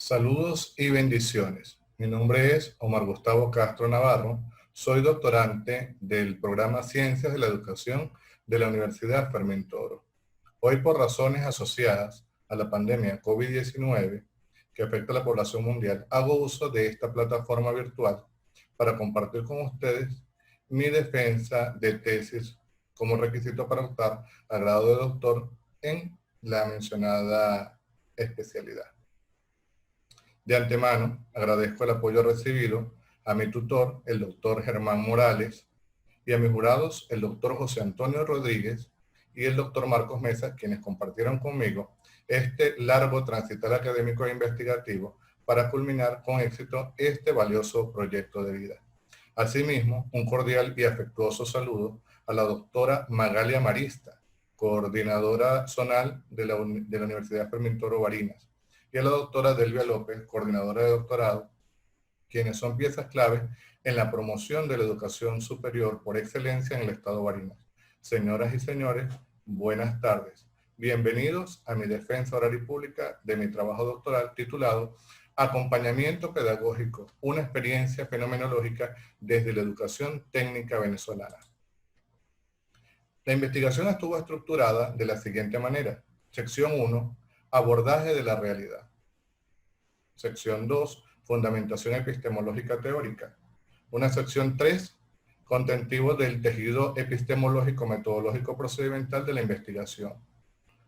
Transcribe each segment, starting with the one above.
Saludos y bendiciones. Mi nombre es Omar Gustavo Castro Navarro. Soy doctorante del programa Ciencias de la Educación de la Universidad Fermín Toro. Hoy, por razones asociadas a la pandemia COVID-19 que afecta a la población mundial, hago uso de esta plataforma virtual para compartir con ustedes mi defensa de tesis como requisito para optar a grado de doctor en la mencionada especialidad. De antemano, agradezco el apoyo recibido a mi tutor, el doctor Germán Morales, y a mis jurados, el doctor José Antonio Rodríguez y el doctor Marcos Mesa, quienes compartieron conmigo este largo transitar académico e investigativo para culminar con éxito este valioso proyecto de vida. Asimismo, un cordial y afectuoso saludo a la doctora Magalia Marista, coordinadora zonal de la Universidad Fermín Toro Barinas, y a la doctora Delvia López, coordinadora de doctorado, quienes son piezas claves en la promoción de la educación superior por excelencia en el estado Barinas. Señoras y señores, buenas tardes. Bienvenidos a mi defensa oral y pública de mi trabajo doctoral titulado Acompañamiento Pedagógico, una experiencia fenomenológica desde la educación técnica venezolana. La investigación estuvo estructurada de la siguiente manera. Sección 1, abordaje de la realidad. Sección 2, fundamentación epistemológica teórica. Una sección 3, contentivo del tejido epistemológico metodológico procedimental de la investigación.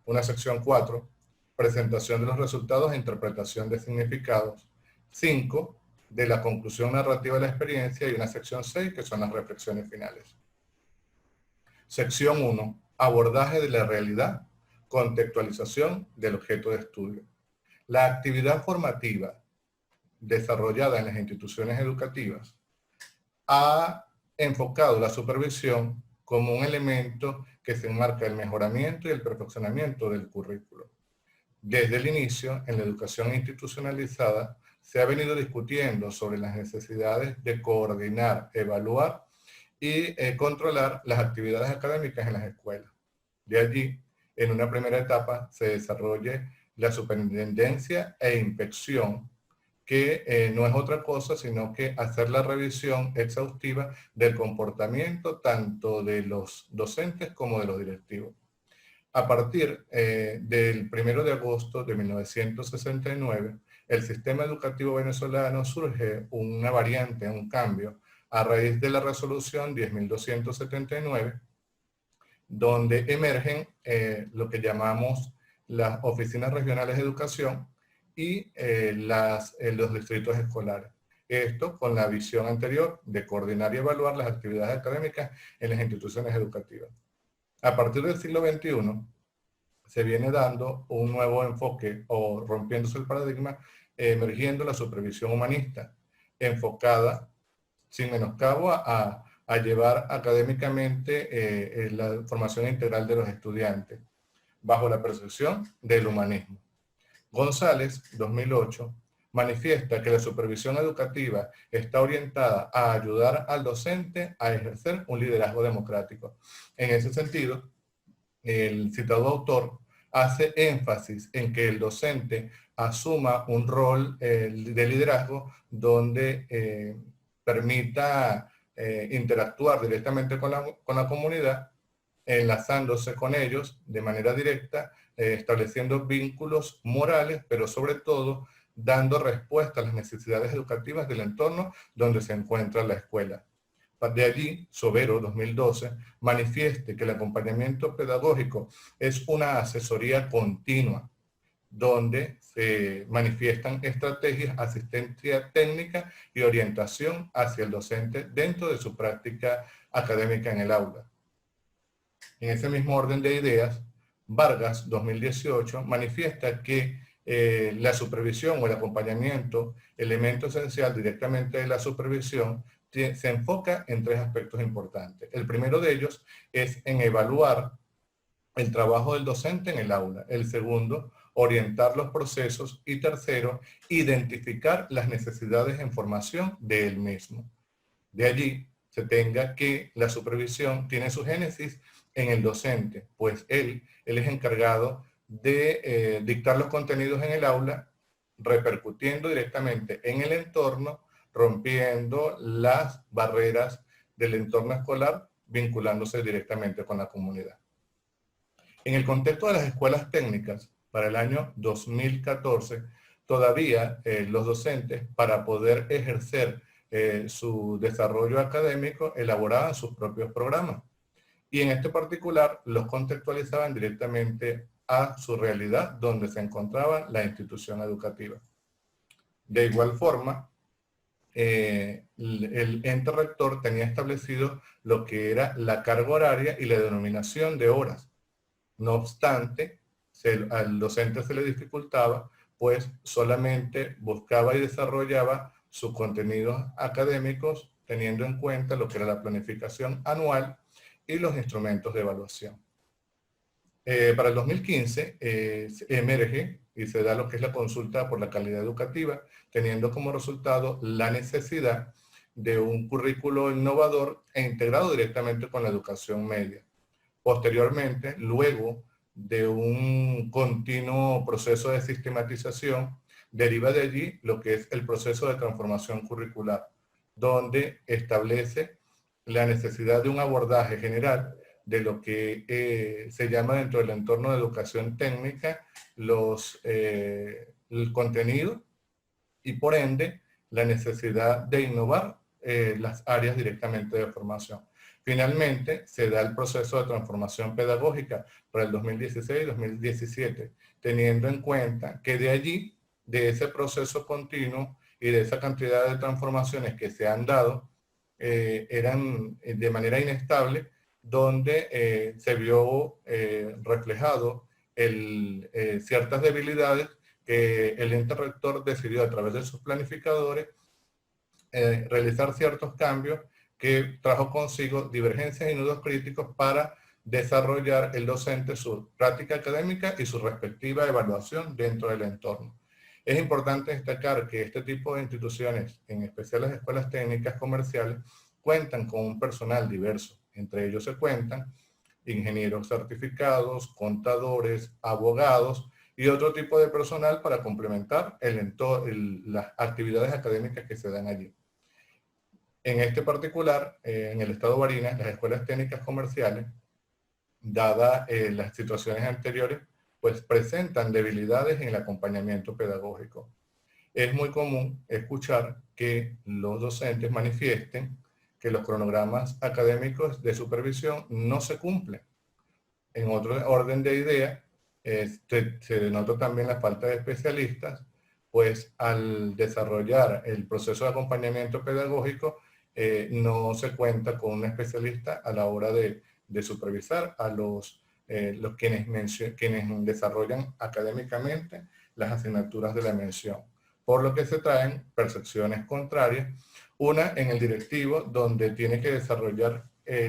Una sección 4, presentación de los resultados e interpretación de significados. 5, de la conclusión narrativa de la experiencia, y una sección 6, que son las reflexiones finales. Sección 1, abordaje de la realidad, contextualización del objeto de estudio. La actividad formativa desarrollada en las instituciones educativas ha enfocado la supervisión como un elemento que se enmarca el mejoramiento y el perfeccionamiento del currículo. Desde el inicio, en la educación institucionalizada, se ha venido discutiendo sobre las necesidades de coordinar, evaluar y controlar las actividades académicas en las escuelas. De allí, en una primera etapa, se desarrolle la superintendencia e inspección, que no es otra cosa sino que hacer la revisión exhaustiva del comportamiento tanto de los docentes como de los directivos. A partir del 1 de agosto de 1969, el sistema educativo venezolano surge una variante, un cambio, a raíz de la resolución 10.279, donde emergen lo que llamamos las oficinas regionales de educación y los distritos escolares. Esto con la visión anterior de coordinar y evaluar las actividades académicas en las instituciones educativas. A partir del siglo XXI se viene dando un nuevo enfoque o rompiéndose el paradigma, emergiendo la supervisión humanista, enfocada sin menoscabo a llevar académicamente la formación integral de los estudiantes, bajo la percepción del humanismo. González, 2008, manifiesta que la supervisión educativa está orientada a ayudar al docente a ejercer un liderazgo democrático. En ese sentido, el citado autor hace énfasis en que el docente asuma un rol de liderazgo donde permita interactuar directamente con la comunidad, enlazándose con ellos de manera directa, estableciendo vínculos morales, pero sobre todo dando respuesta a las necesidades educativas del entorno donde se encuentra la escuela. De allí, Sobero, 2012, manifieste que el acompañamiento pedagógico es una asesoría continua, donde se manifiestan estrategias, asistencia técnica y orientación hacia el docente dentro de su práctica académica en el aula. En ese mismo orden de ideas, Vargas, 2018, manifiesta que la supervisión o el acompañamiento, elemento esencial directamente de la supervisión, se enfoca en tres aspectos importantes. El primero de ellos es en evaluar el trabajo del docente en el aula. El segundo, orientar los procesos. Y tercero, identificar las necesidades en formación de él mismo. De allí se tenga que la supervisión tiene su génesis en el docente, pues él es encargado de dictar los contenidos en el aula repercutiendo directamente en el entorno, rompiendo las barreras del entorno escolar, vinculándose directamente con la comunidad. En el contexto de las escuelas técnicas, para el año 2014, todavía los docentes, para poder ejercer su desarrollo académico, elaboraban sus propios programas. Y en este particular los contextualizaban directamente a su realidad, donde se encontraba la institución educativa. De igual forma, el ente rector tenía establecido lo que era la carga horaria y la denominación de horas. No obstante, al docente se le dificultaba, pues solamente buscaba y desarrollaba sus contenidos académicos teniendo en cuenta lo que era la planificación anual y los instrumentos de evaluación. Para el 2015 emerge y se da lo que es la consulta por la calidad educativa, teniendo como resultado la necesidad de un currículo innovador e integrado directamente con la educación media. Posteriormente, luego de un continuo proceso de sistematización, deriva de allí lo que es el proceso de transformación curricular, donde establece la necesidad de un abordaje general de lo que se llama dentro del entorno de educación técnica el contenido y por ende la necesidad de innovar las áreas directamente de formación. Finalmente, se da el proceso de transformación pedagógica para el 2016-2017, teniendo en cuenta que de allí, de ese proceso continuo y de esa cantidad de transformaciones que se han dado, eran de manera inestable, donde se vio reflejado ciertas debilidades que el ente rector decidió a través de sus planificadores realizar ciertos cambios que trajo consigo divergencias y nudos críticos para desarrollar el docente su práctica académica y su respectiva evaluación dentro del entorno. Es importante destacar que este tipo de instituciones, en especial las escuelas técnicas comerciales, cuentan con un personal diverso. Entre ellos se cuentan ingenieros certificados, contadores, abogados y otro tipo de personal para complementar las actividades académicas que se dan allí. En este particular, en el estado Barinas, las escuelas técnicas comerciales, dadas las situaciones anteriores, pues presentan debilidades en el acompañamiento pedagógico. Es muy común escuchar que los docentes manifiesten que los cronogramas académicos de supervisión no se cumplen. En otro orden de idea, se denota también la falta de especialistas, pues al desarrollar el proceso de acompañamiento pedagógico, no se cuenta con un especialista a la hora de supervisar a quienes desarrollan académicamente las asignaturas de la mención. Por lo que se traen percepciones contrarias, una en el directivo, donde tiene que desarrollar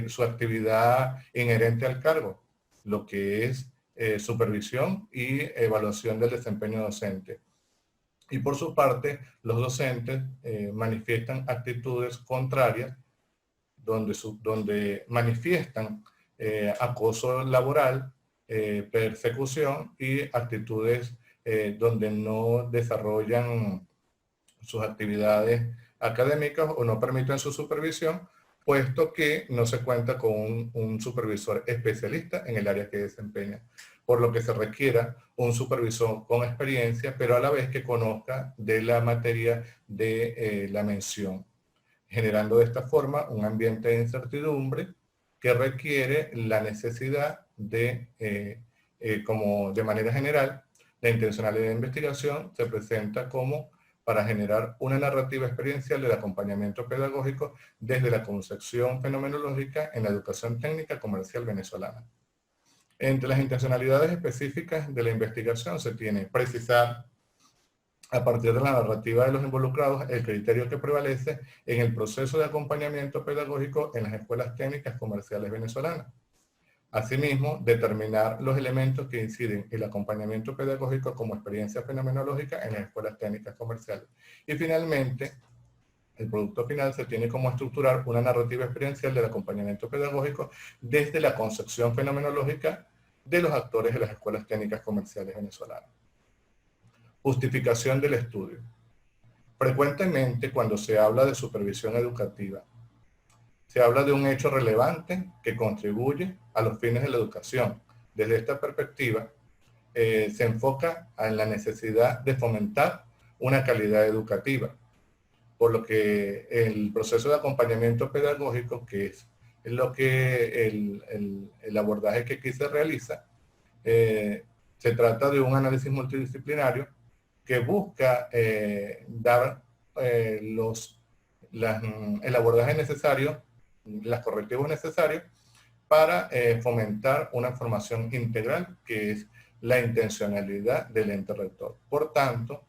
su actividad inherente al cargo, lo que es supervisión y evaluación del desempeño docente. Y por su parte, los docentes manifiestan actitudes contrarias, donde manifiestan acoso laboral, persecución y actitudes donde no desarrollan sus actividades académicas o no permiten su supervisión, puesto que no se cuenta con un supervisor especialista en el área que desempeña, por lo que se requiera un supervisor con experiencia, pero a la vez que conozca de la materia de la mención, generando de esta forma un ambiente de incertidumbre que requiere la necesidad como de manera general, la intencionalidad de investigación se presenta como para generar una narrativa experiencial del acompañamiento pedagógico desde la concepción fenomenológica en la educación técnica comercial venezolana. Entre las intencionalidades específicas de la investigación se tiene precisar, a partir de la narrativa de los involucrados, el criterio que prevalece en el proceso de acompañamiento pedagógico en las escuelas técnicas comerciales venezolanas. Asimismo, determinar los elementos que inciden el acompañamiento pedagógico como experiencia fenomenológica en las escuelas técnicas comerciales. Y finalmente, el producto final se tiene como estructurar una narrativa experiencial del acompañamiento pedagógico desde la concepción fenomenológica de los actores de las escuelas técnicas comerciales venezolanas. Justificación del estudio. Frecuentemente, cuando se habla de supervisión educativa, se habla de un hecho relevante que contribuye a los fines de la educación. Desde esta perspectiva, se enfoca en la necesidad de fomentar una calidad educativa, por lo que el proceso de acompañamiento pedagógico, que es lo que el abordaje que aquí se realiza, se trata de un análisis multidisciplinario que busca dar el abordaje necesario, los correctivos necesarios para fomentar una formación integral, que es la intencionalidad del ente rector. Por tanto,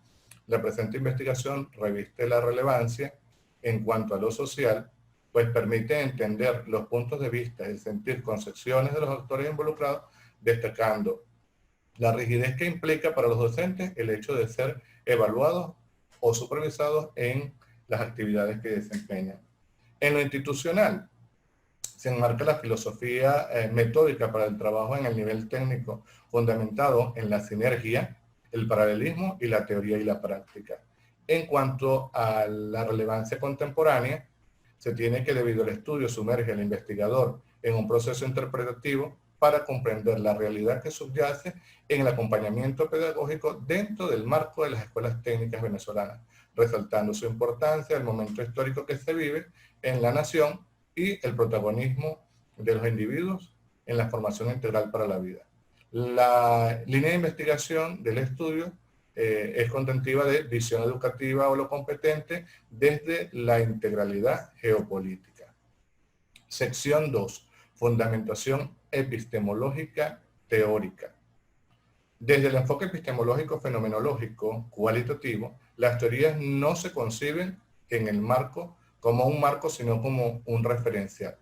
la presente investigación reviste la relevancia en cuanto a lo social, pues permite entender los puntos de vista y sentir concepciones de los actores involucrados, destacando la rigidez que implica para los docentes el hecho de ser evaluados o supervisados en las actividades que desempeñan. En lo institucional, se enmarca la filosofía metódica para el trabajo en el nivel técnico, fundamentado en la sinergia, el paralelismo y la teoría y la práctica. En cuanto a la relevancia contemporánea, se tiene que, debido al estudio, sumerge al investigador en un proceso interpretativo para comprender la realidad que subyace en el acompañamiento pedagógico dentro del marco de las escuelas técnicas venezolanas, resaltando su importancia, el momento histórico que se vive en la nación y el protagonismo de los individuos en la formación integral para la vida. La línea de investigación del estudio es contentiva de visión educativa o lo competente desde la integralidad geopolítica. Sección 2. Fundamentación epistemológica teórica. Desde el enfoque epistemológico fenomenológico cualitativo, las teorías no se conciben en el marco como un marco, sino como un referencial.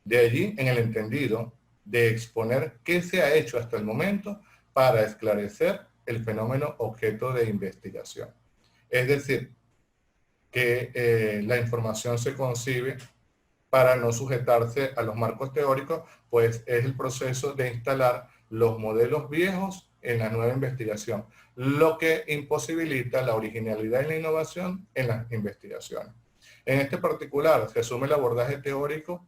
De allí, en el entendido de exponer qué se ha hecho hasta el momento para esclarecer el fenómeno objeto de investigación. Es decir, que la información se concibe para no sujetarse a los marcos teóricos, pues es el proceso de instalar los modelos viejos en la nueva investigación, lo que imposibilita la originalidad y la innovación en las investigaciones. En este particular, se asume el abordaje teórico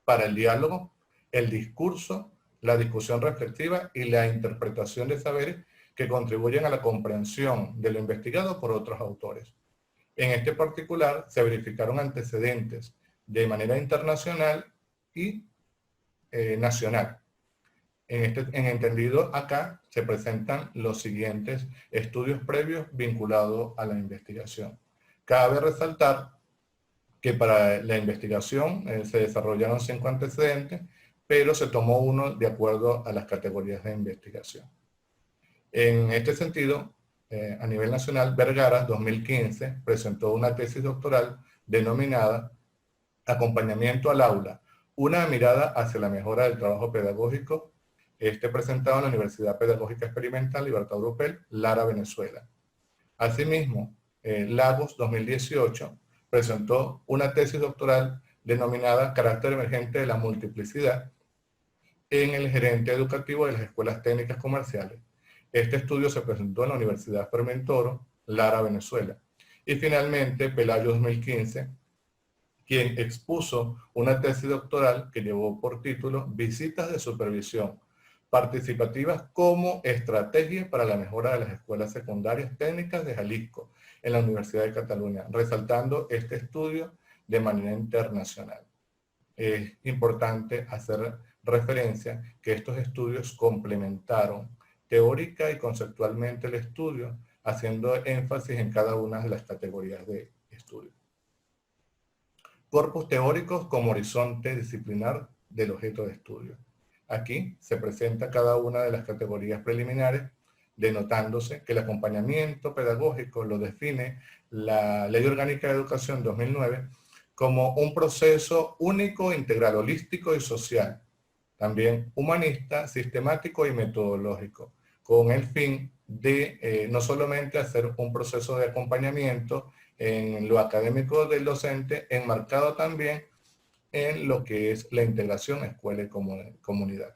para el diálogo, el discurso, la discusión reflexiva y la interpretación de saberes que contribuyen a la comprensión de lo investigado por otros autores. En este particular, se verificaron antecedentes de manera internacional y nacional. En entendido acá, se presentan los siguientes estudios previos vinculados a la investigación. Cabe resaltar que para la investigación se desarrollaron 5 antecedentes, pero se tomó uno de acuerdo a las categorías de investigación. En este sentido, a nivel nacional, Vergara, 2015, presentó una tesis doctoral denominada Acompañamiento al aula, una mirada hacia la mejora del trabajo pedagógico, presentado en la Universidad Pedagógica Experimental Libertad Urupel, Lara, Venezuela. Asimismo, Lagos, 2018, presentó una tesis doctoral denominada Carácter emergente de la multiplicidad en el gerente educativo de las escuelas técnicas comerciales. Este estudio se presentó en la Universidad Fermentoro, Lara, Venezuela. Y finalmente, Pelayo, 2015, quien expuso una tesis doctoral que llevó por título Visitas de supervisión participativas como estrategia para la mejora de las escuelas secundarias técnicas de Jalisco en la Universidad de Cataluña, resaltando este estudio de manera internacional. Es importante hacer referencia que estos estudios complementaron teórica y conceptualmente el estudio, haciendo énfasis en cada una de las categorías de estudio. Corpus teóricos como horizonte disciplinar del objeto de estudio. Aquí se presenta cada una de las categorías preliminares, denotándose que el acompañamiento pedagógico lo define la Ley Orgánica de Educación 2009 como un proceso único, integral, holístico y social, también humanista, sistemático y metodológico, con el fin de no solamente hacer un proceso de acompañamiento en lo académico del docente, enmarcado también en lo que es la integración escuela y comunidad.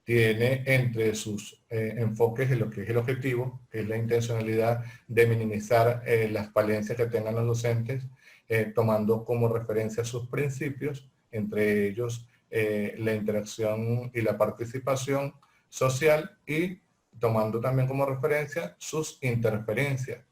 Tiene entre sus enfoques en lo que es el objetivo, que es la intencionalidad de minimizar las falencias que tengan los docentes, tomando como referencia sus principios, entre ellos la interacción y la participación social, y tomando también como referencia sus interferencias,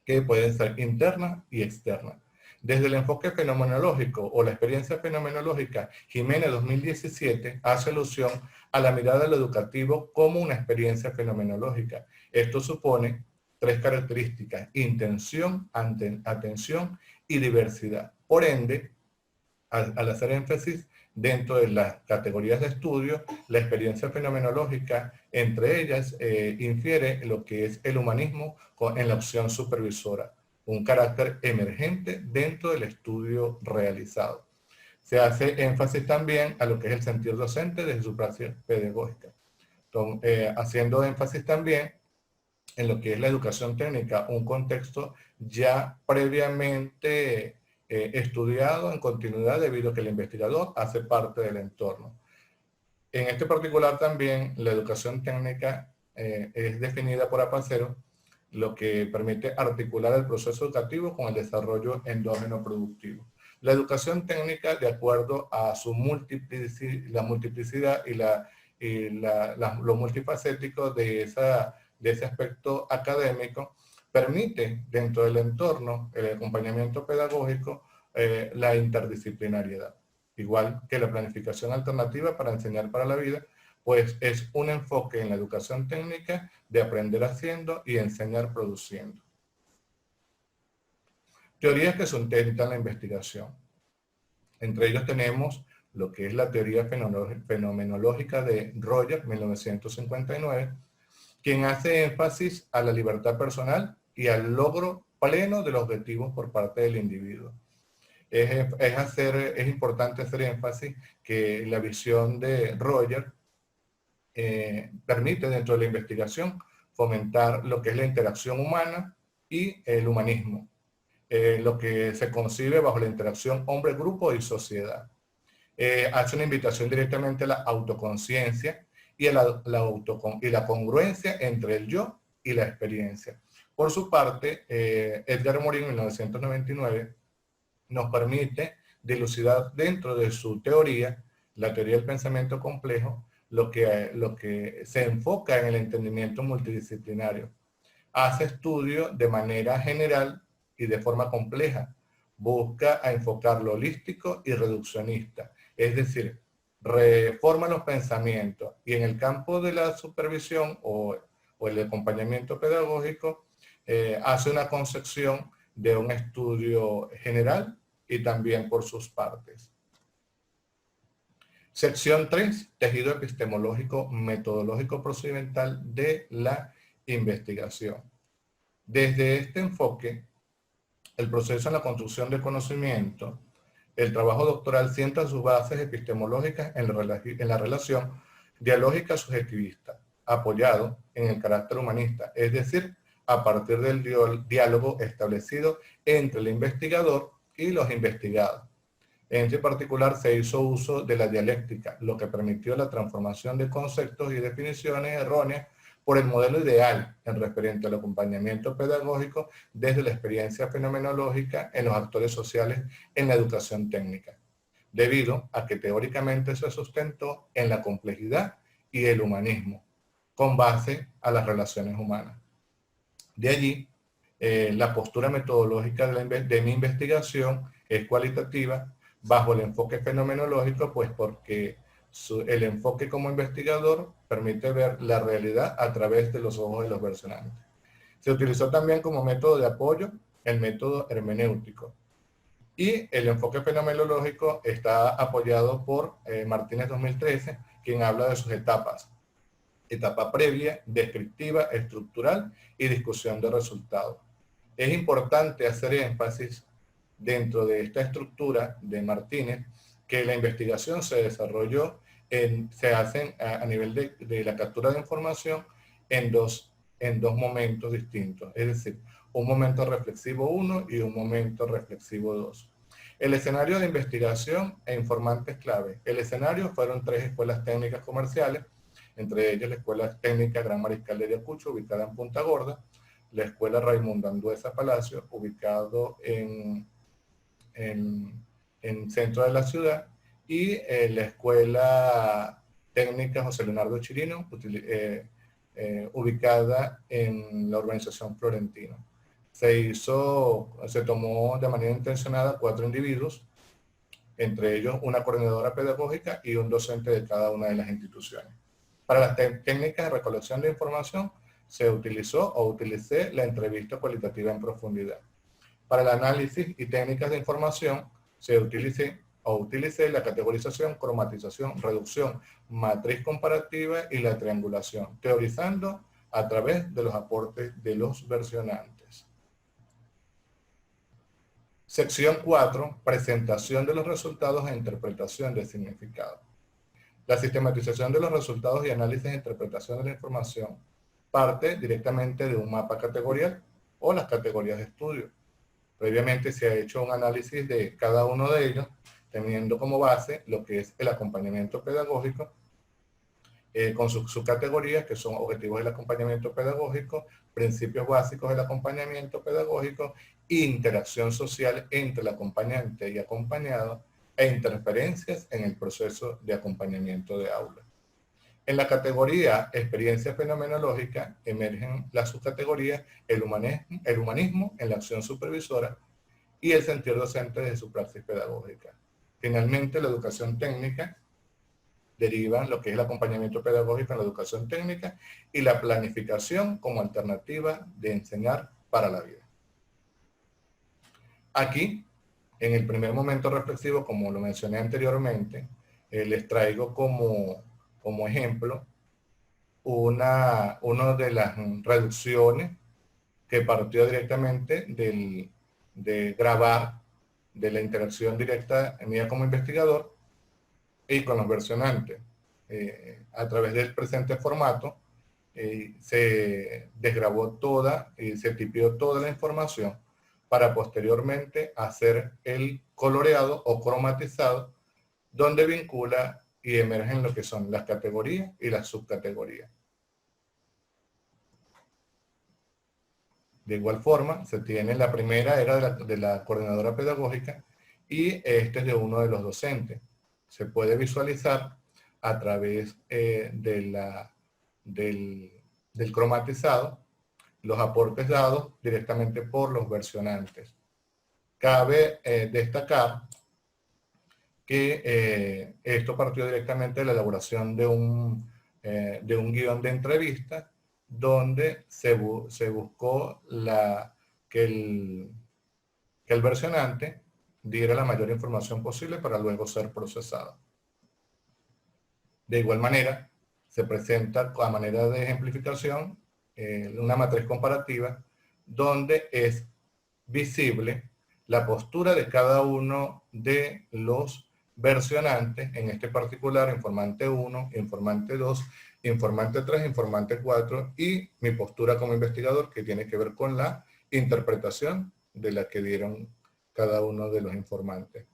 que pueden ser internas y externas. Desde el enfoque fenomenológico o la experiencia fenomenológica, Jiménez 2017 hace alusión a la mirada de lo educativo como una experiencia fenomenológica. Esto supone tres características: intención, atención y diversidad. Por ende, al hacer énfasis dentro de las categorías de estudio, la experiencia fenomenológica, entre ellas, infiere lo que es el humanismo en la opción supervisora, un carácter emergente dentro del estudio realizado. Se hace énfasis también a lo que es el sentido docente desde su práctica pedagógica, haciendo énfasis también en lo que es la educación técnica, un contexto ya previamente estudiado en continuidad debido a que el investigador hace parte del entorno. En este particular también la educación técnica es definida por Apacero, lo que permite articular el proceso educativo con el desarrollo endógeno productivo. La educación técnica, de acuerdo a su la multiplicidad y lo multifacético de ese aspecto académico, permite dentro del entorno el acompañamiento pedagógico, la interdisciplinariedad. Igual que la planificación alternativa para enseñar para la vida, pues es un enfoque en la educación técnica de aprender haciendo y enseñar produciendo. Teorías que sustentan la investigación. Entre ellos tenemos lo que es la teoría fenomenológica de Roger, 1959, quien hace énfasis a la libertad personal y al logro pleno de los objetivos por parte del individuo. Es importante hacer énfasis que la visión de Roger permite dentro de la investigación fomentar lo que es la interacción humana y el humanismo, lo que se concibe bajo la interacción hombre-grupo y sociedad. Hace una invitación directamente a la autoconciencia y a la congruencia entre el yo y la experiencia. Por su parte, Edgar Morin, en 1999, nos permite dilucidar dentro de su teoría, la teoría del pensamiento complejo, lo que se enfoca en el entendimiento multidisciplinario. Hace estudio de manera general y de forma compleja. Busca a enfocar lo holístico y reduccionista, es decir, reforma los pensamientos, y en el campo de la supervisión o el acompañamiento pedagógico, hace una concepción de un estudio general y también por sus partes. Sección 3, tejido epistemológico metodológico procedimental de la investigación. Desde este enfoque, el proceso en la construcción del conocimiento, el trabajo doctoral sienta sus bases epistemológicas en la relación dialógica subjetivista, apoyado en el carácter humanista, es decir, a partir del diálogo establecido entre el investigador y los investigados. En este particular se hizo uso de la dialéctica, lo que permitió la transformación de conceptos y definiciones erróneas por el modelo ideal en referente al acompañamiento pedagógico desde la experiencia fenomenológica en los actores sociales en la educación técnica, debido a que teóricamente se sustentó en la complejidad y el humanismo, con base a las relaciones humanas. De allí, la postura metodológica de mi investigación es cualitativa bajo el enfoque fenomenológico, pues porque el enfoque como investigador permite ver la realidad a través de los ojos de los versionantes. Se utilizó también como método de apoyo el método hermenéutico. Y el enfoque fenomenológico está apoyado por Martínez 2013, quien habla de sus etapas. Etapa previa, descriptiva, estructural y discusión de resultados. Es importante hacer énfasis dentro de esta estructura de Martínez que la investigación se desarrolló, se hace a nivel de la captura de información en dos momentos distintos, es decir, un momento reflexivo 1 y un momento reflexivo 2. El escenario de investigación e informantes clave. El escenario fueron 3 escuelas técnicas comerciales entre ellas la Escuela Técnica Gran Mariscal de Ayacucho, ubicada en Punta Gorda, la Escuela Raimundo Andueza Palacio, ubicado en centro de la ciudad, y la Escuela Técnica José Leonardo Chirino, ubicada en la urbanización Florentino. Se tomó de manera intencionada 4 individuos, entre ellos una coordinadora pedagógica y un docente de cada una de las instituciones. Para las técnicas de recolección de información se utilicé la entrevista cualitativa en profundidad. Para el análisis y técnicas de información se utilicé la categorización, cromatización, reducción, matriz comparativa y la triangulación, teorizando a través de los aportes de los versionantes. Sección 4, presentación de los resultados e interpretación del significado. La sistematización de los resultados y análisis e interpretación de la información parte directamente de un mapa categorial o las categorías de estudio. Previamente se ha hecho un análisis de cada uno de ellos, teniendo como base lo que es el acompañamiento pedagógico, con sus categorías, que son objetivos del acompañamiento pedagógico, principios básicos del acompañamiento pedagógico, interacción social entre el acompañante y acompañado, e interferencias en el proceso de acompañamiento de aula. En la categoría experiencia fenomenológica emergen las subcategorías el humanismo en la acción supervisora y el sentir docente de su praxis pedagógica. Finalmente, la educación técnica deriva lo que es el acompañamiento pedagógico en la educación técnica y la planificación como alternativa de enseñar para la vida. Aquí, en el primer momento reflexivo, como lo mencioné anteriormente, les traigo como ejemplo una de las reducciones que partió directamente de grabar, de la interacción directa mía como investigador y con los versionantes. A través del presente formato se desgrabó toda y se tipió toda la información para posteriormente hacer el coloreado o cromatizado, donde vincula y emergen lo que son las categorías y las subcategorías. De igual forma, se tiene la primera era de la coordinadora pedagógica y este es de uno de los docentes. Se puede visualizar a través del cromatizado los aportes dados directamente por los versionantes. Cabe destacar que esto partió directamente de la elaboración de un guión de entrevista donde se buscó que el versionante diera la mayor información posible para luego ser procesado. De igual manera, se presenta a manera de ejemplificación una matriz comparativa donde es visible la postura de cada uno de los versionantes, en este particular informante 1, informante 2, informante 3, informante 4 y mi postura como investigador, que tiene que ver con la interpretación de la que dieron cada uno de los informantes.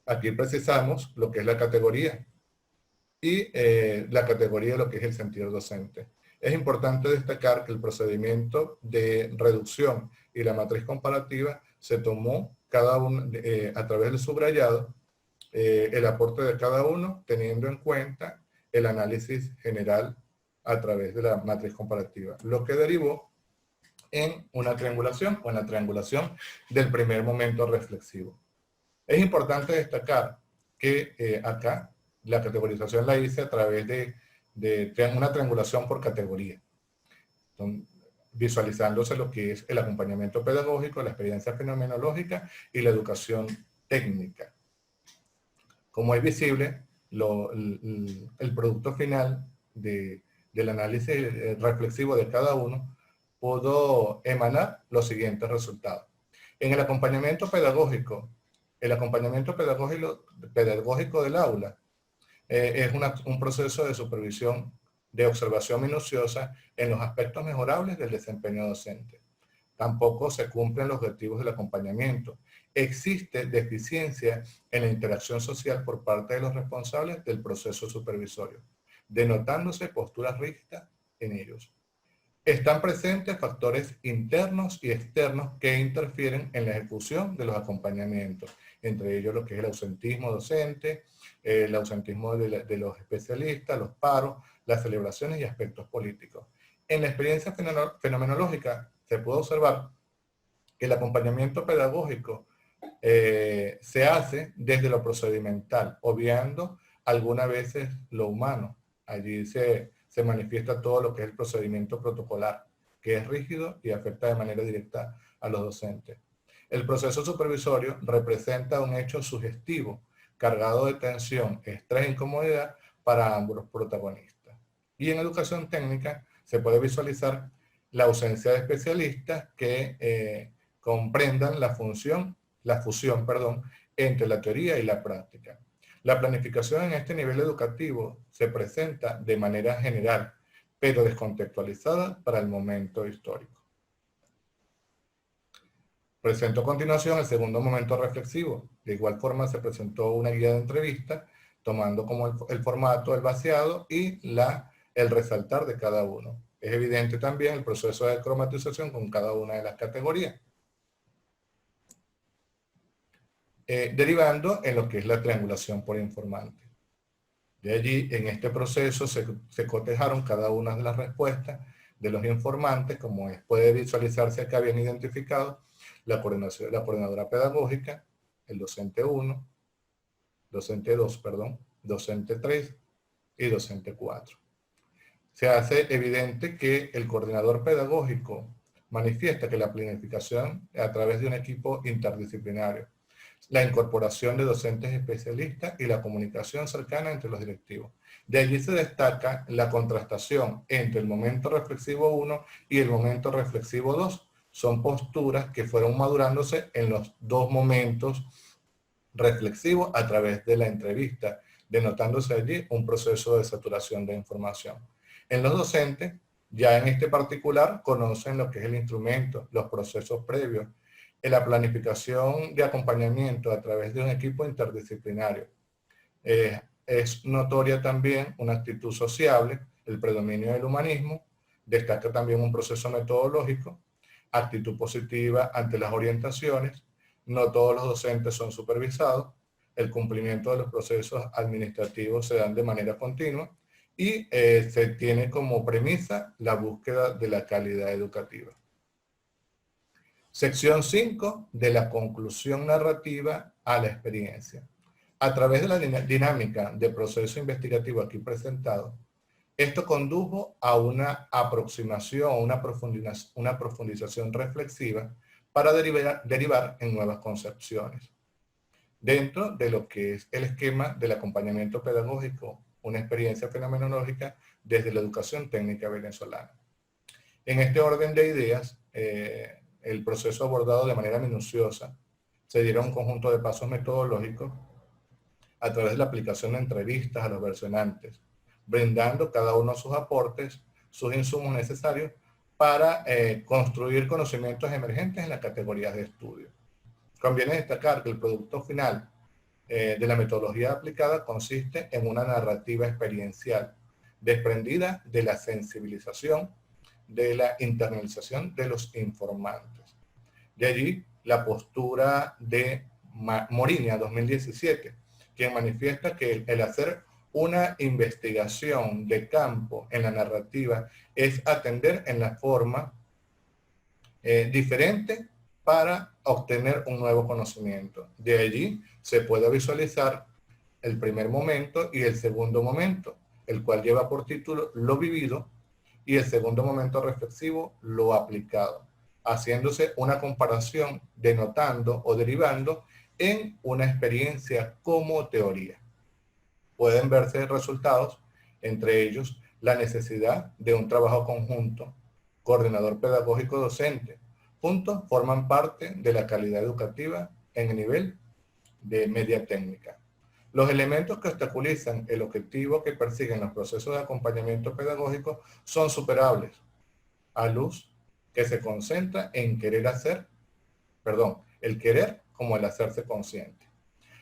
Aquí precisamos lo que es la categoría y la categoría de lo que es el sentir docente. Es importante destacar que el procedimiento de reducción y la matriz comparativa se tomó cada uno a través del subrayado, el aporte de cada uno, teniendo en cuenta el análisis general a través de la matriz comparativa, lo que derivó en una triangulación o en la triangulación del primer momento reflexivo. Es importante destacar que acá la categorización la hice a través de una triangulación por categoría, visualizándose lo que es el acompañamiento pedagógico, la experiencia fenomenológica y la educación técnica. Como es visible, el producto final del análisis reflexivo de cada uno pudo emanar los siguientes resultados. En el acompañamiento pedagógico del aula es un proceso de supervisión, de observación minuciosa en los aspectos mejorables del desempeño docente. Tampoco se cumplen los objetivos del acompañamiento. Existe deficiencia en la interacción social por parte de los responsables del proceso supervisorio. denotándose posturas rígidas en ellos. Están presentes factores internos y externos que interfieren en la ejecución de los acompañamientos, entre ellos lo que es el ausentismo docente, el ausentismo de los especialistas, los paros, las celebraciones y aspectos políticos. En la experiencia fenomenológica se puede observar que el acompañamiento pedagógico se hace desde lo procedimental, obviando algunas veces lo humano. Allí se manifiesta todo lo que es el procedimiento protocolar, que es rígido y afecta de manera directa a los docentes. El proceso supervisorio representa un hecho sugestivo, cargado de tensión, estrés e incomodidad para ambos los protagonistas. Y en educación técnica se puede visualizar la ausencia de especialistas que comprendan la fusión, entre la teoría y la práctica. La planificación en este nivel educativo se presenta de manera general, pero descontextualizada para el momento histórico. Presento a continuación el segundo momento reflexivo. De igual forma se presentó una guía de entrevista, tomando como el formato el vaciado y el resaltar de cada uno. Es evidente también el proceso de cromatización con cada una de las categorías. Derivando en lo que es la triangulación por informante. De allí, en este proceso, se cotejaron cada una de las respuestas de los informantes, como puede visualizarse acá bien identificado, la coordinadora pedagógica, el docente 1, docente 2, docente 3 y docente 4. Se hace evidente que el coordinador pedagógico manifiesta que la planificación a través de un equipo interdisciplinario, la incorporación de docentes especialistas y la comunicación cercana entre los directivos. De allí se destaca la contrastación entre el momento reflexivo 1 y el momento reflexivo 2. Son posturas que fueron madurándose en los dos momentos reflexivos a través de la entrevista, denotándose allí un proceso de saturación de información. En los docentes, ya en este particular, conocen lo que es el instrumento, los procesos previos, en la planificación de acompañamiento a través de un equipo interdisciplinario. Es notoria también una actitud sociable, el predominio del humanismo, destaca también un proceso metodológico, actitud positiva ante las orientaciones, no todos los docentes son supervisados, el cumplimiento de los procesos administrativos se dan de manera continua y se tiene como premisa la búsqueda de la calidad educativa. Sección 5 de la conclusión narrativa a la experiencia. A través de la dinámica de proceso investigativo aquí presentado, esto condujo a una aproximación, una profundización reflexiva para derivar en nuevas concepciones. Dentro de lo que es el esquema del acompañamiento pedagógico, una experiencia fenomenológica desde la educación técnica venezolana. En este orden de ideas, el proceso abordado de manera minuciosa, se dieron un conjunto de pasos metodológicos a través de la aplicación de entrevistas a los versionantes, brindando cada uno sus aportes, sus insumos necesarios para construir conocimientos emergentes en las categorías de estudio. Conviene destacar que el producto final de la metodología aplicada consiste en una narrativa experiencial, desprendida de la sensibilización, de la internalización de los informantes. De allí la postura de Moriña 2017, quien manifiesta que el hacer una investigación de campo en la narrativa es atender en la forma diferente para obtener un nuevo conocimiento. De allí se puede visualizar el primer momento y el segundo momento, el cual lleva por título lo vivido, y el segundo momento reflexivo, lo aplicado, haciéndose una comparación, denotando o derivando en una experiencia como teoría. Pueden verse resultados, entre ellos la necesidad de un trabajo conjunto, coordinador pedagógico docente. Juntos forman parte de la calidad educativa en el nivel de media técnica. Los elementos que obstaculizan el objetivo que persiguen los procesos de acompañamiento pedagógico son superables, a luz que se concentra en el querer como el hacerse consciente.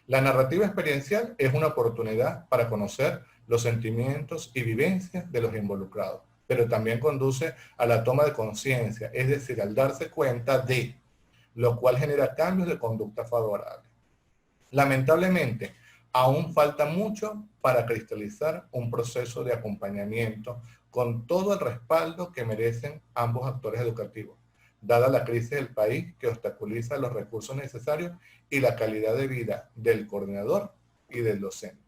La narrativa experiencial es una oportunidad para conocer los sentimientos y vivencias de los involucrados, pero también conduce a la toma de conciencia, es decir, al darse cuenta de, lo cual genera cambios de conducta favorable. Lamentablemente, aún falta mucho para cristalizar un proceso de acompañamiento con todo el respaldo que merecen ambos actores educativos, dada la crisis del país que obstaculiza los recursos necesarios y la calidad de vida del coordinador y del docente.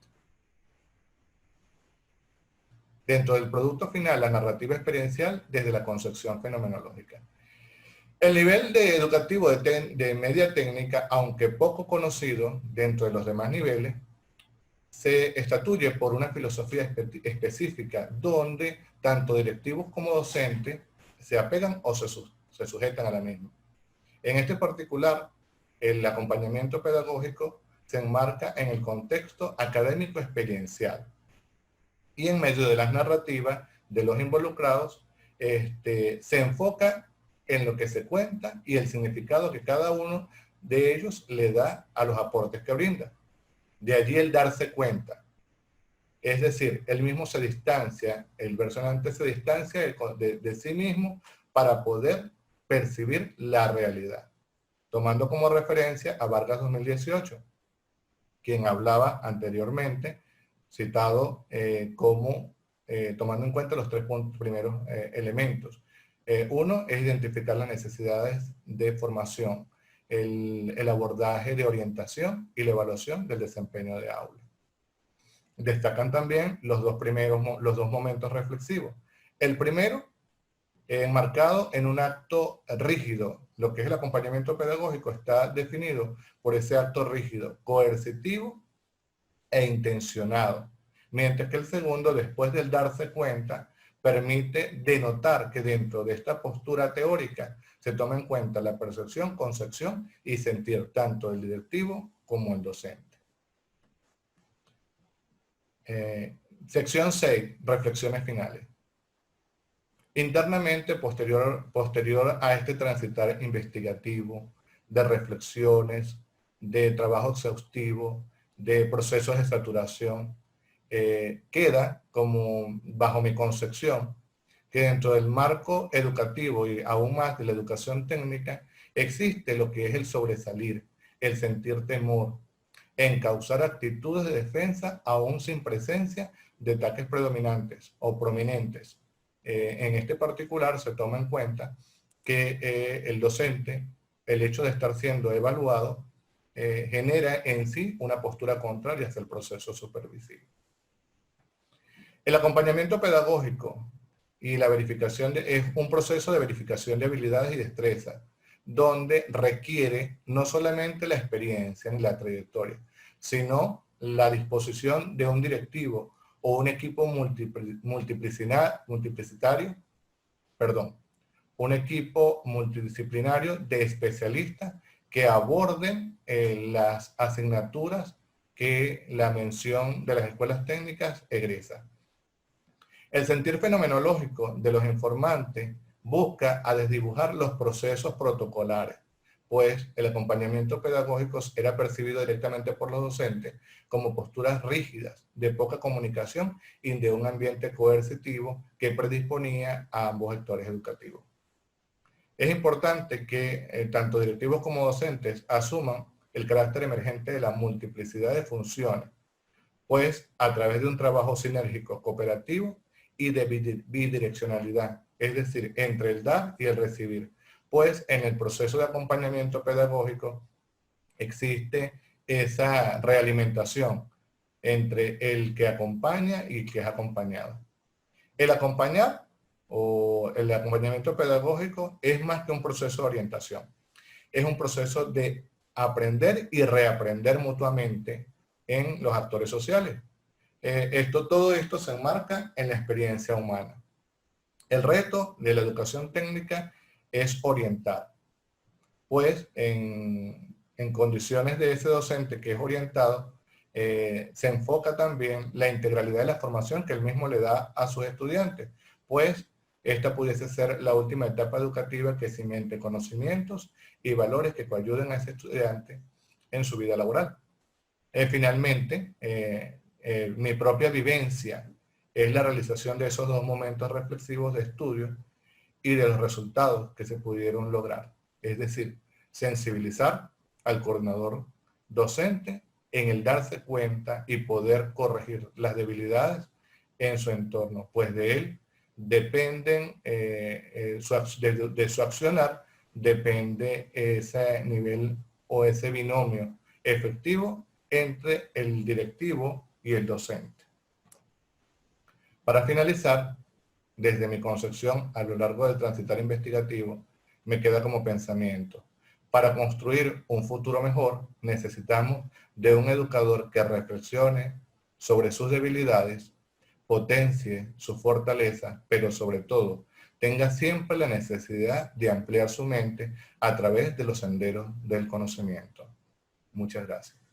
Dentro del producto final, la narrativa experiencial desde la concepción fenomenológica. El nivel educativo de media técnica, aunque poco conocido dentro de los demás niveles, se estatuye por una filosofía específica donde tanto directivos como docentes se apegan o se sujetan a la misma. En este particular, el acompañamiento pedagógico se enmarca en el contexto académico experiencial y en medio de las narrativas de los involucrados se enfoca en lo que se cuenta y el significado que cada uno de ellos le da a los aportes que brinda. De allí el darse cuenta. Es decir, él mismo se distancia, el versionante se distancia de sí mismo para poder percibir la realidad. Tomando como referencia a Vargas 2018, quien hablaba anteriormente, citado tomando en cuenta los tres primeros elementos. Uno es identificar las necesidades de formación, el abordaje de orientación y la evaluación del desempeño de aula. Destacan también los dos momentos reflexivos. El primero, enmarcado en un acto rígido. Lo que es el acompañamiento pedagógico está definido por ese acto rígido, coercitivo e intencionado. Mientras que el segundo, después del darse cuenta, permite denotar que dentro de esta postura teórica se toma en cuenta la percepción, concepción y sentir tanto del directivo como el docente. Sección 6, reflexiones finales. Internamente, posterior a este transitar investigativo, de reflexiones, de trabajo exhaustivo, de procesos de saturación, queda como, bajo mi concepción, que dentro del marco educativo y aún más de la educación técnica, existe lo que es el sobresalir, el sentir temor, encauzar actitudes de defensa aún sin presencia de ataques predominantes o prominentes. En este particular se toma en cuenta que el docente, el hecho de estar siendo evaluado, genera en sí una postura contraria hacia el proceso supervisivo. El acompañamiento pedagógico y la verificación es un proceso de verificación de habilidades y destrezas, donde requiere no solamente la experiencia ni la trayectoria, sino la disposición de un directivo o un equipo un equipo multidisciplinario de especialistas que aborden las asignaturas que la mención de las escuelas técnicas egresa. El sentir fenomenológico de los informantes busca a desdibujar los procesos protocolares, pues el acompañamiento pedagógico era percibido directamente por los docentes como posturas rígidas, de poca comunicación y de un ambiente coercitivo que predisponía a ambos sectores educativos. Es importante que tanto directivos como docentes asuman el carácter emergente de la multiplicidad de funciones, pues a través de un trabajo sinérgico cooperativo y de bidireccionalidad, es decir, entre el dar y el recibir, pues en el proceso de acompañamiento pedagógico existe esa realimentación entre el que acompaña y el que es acompañado. El acompañar o el acompañamiento pedagógico es más que un proceso de orientación, es un proceso de aprender y reaprender mutuamente en los actores sociales. Todo esto se enmarca en la experiencia humana. El reto de la educación técnica es orientar, pues en condiciones de ese docente que es orientado, se enfoca también la integralidad de la formación que él mismo le da a sus estudiantes, pues esta pudiese ser la última etapa educativa que cimente conocimientos y valores que coayuden a ese estudiante en su vida laboral. Finalmente, mi propia vivencia es la realización de esos dos momentos reflexivos de estudio y de los resultados que se pudieron lograr. Es decir, sensibilizar al coordinador docente en el darse cuenta y poder corregir las debilidades en su entorno, pues de él dependen, de su accionar, depende ese nivel o ese binomio efectivo entre el directivo y el docente. Para finalizar, desde mi concepción a lo largo del transitar investigativo, me queda como pensamiento: para construir un futuro mejor, necesitamos de un educador que reflexione sobre sus debilidades, potencie su fortaleza, pero sobre todo, tenga siempre la necesidad de ampliar su mente a través de los senderos del conocimiento. Muchas gracias.